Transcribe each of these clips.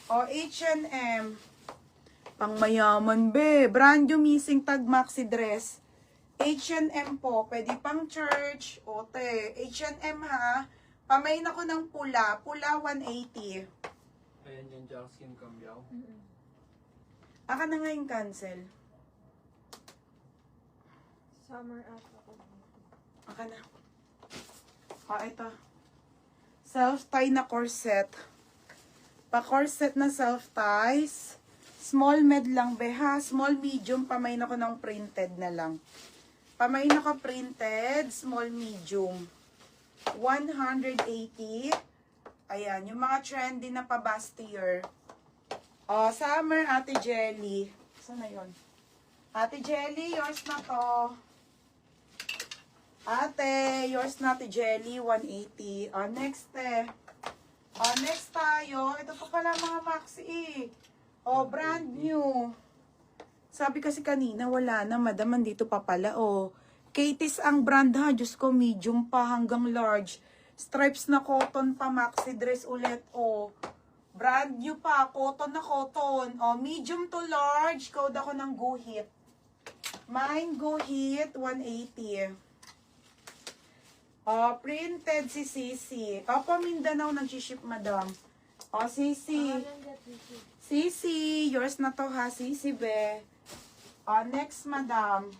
O, H&M. Pangmayaman, be. Brand new missing tag maxi dress. H&M po. Pwede pang church. Ote. H&M ha. Pamain ako ng pula. Pula 180. Ayan yung Jack Skin Cambiao. Aka na nga yung cancel. Summer at ako. Aka na. Ito. Self-tie na corset. Pa-corset na self-ties. Small med lang, be ha. Small medium, pamain ako ng printed na lang. Pamain ako printed, small medium. 180. Ayan, yung mga trendy na pa-bustier. O, summer, Ate Jelly. Saan na yun? Ate Jelly, yours na to. Ate, yours na, Ate Jelly, 180. O, next next tayo. Ito pa pala mga maxi eh. O, brand new. Sabi kasi kanina, wala na, madam, andito pa pala. O, Katie's ang brand ha. Diyos ko, medium pa hanggang large. Stripes na cotton pa, maxi dress ulit. O, brand new pa, cotton na cotton. O, medium to large. Code ako ng Go Hit. Mine, Go Hit, 180. O, printed si Sisi. O, pa Mindanao nag-ship, madam. O, Sisi. Sisi, yours na to ha, Sisi, be. O, next, madam.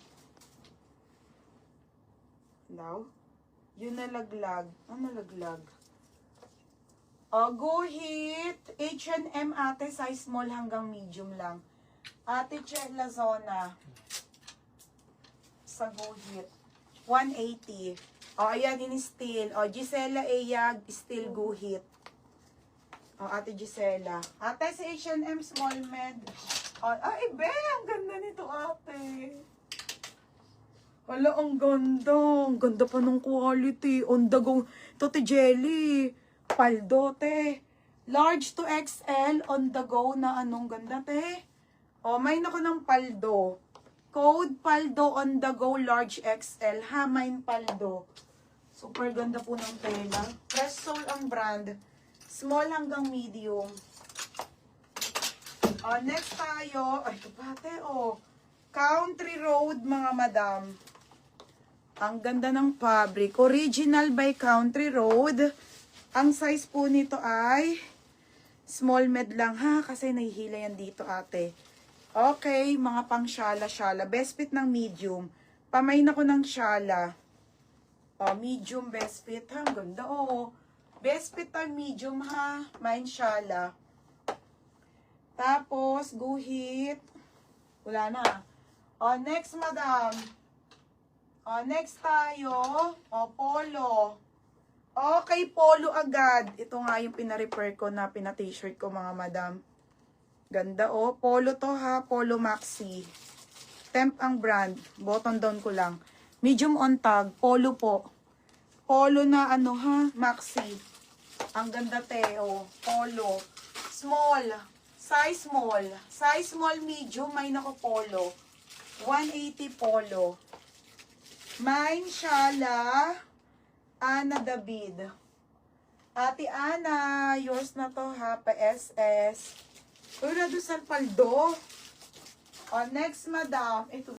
Now, yun nalaglag. Nalaglag? O, Go Hit. H&M ate, size small hanggang medium lang. Ate Che Lazona. Sa Go Hit. 180. O, ayan, in steel. O, Gisela Eyag, steel Go Hit. O, Ate Gisela. Ate, sa H&M small med. O, ay, be, ang ganda nito, ate. Wala, ang ganda. Ang ganda pa ng quality. On the go. Ito, te, jelly. Paldo, te. Large to XL, on the go na anong ganda, te. O, may nako ng paldo. Code paldo on the go, large XL. Ha, mine paldo. Super ganda po ng tela. Press sole ang brand. Small hanggang medium. Next tayo. Ay, ito pate, Country Road, mga madam. Ang ganda ng fabric. Original by Country Road. Ang size po nito ay small med lang, ha? Kasi nahihila yan dito, ate. Okay, mga pang syala-syala. Best fit ng medium. Pamain ako ng syala. Medium best fit. Ha, ang ganda, Best fit ang medium, ha? Mine syala. Tapos, Go Hit. Wala na. Next, madam. Next tayo. Polo. Okay, polo agad. Ito nga yung pina-repair ko na pina-t-shirt ko, mga madam. Ganda, Polo to, ha? Polo Maxi. Temp ang brand. Button down ko lang. Medium on tag. Polo po. Polo na ha? Maxi. Ang ganda, te, Polo. Small. Size small. Size small medium. May nako polo. 180 polo. Mine syala. Ana David. Ate Ana, yours na to ha, pa-SS. Uy, nadusan paldo. Next, madam. Ito.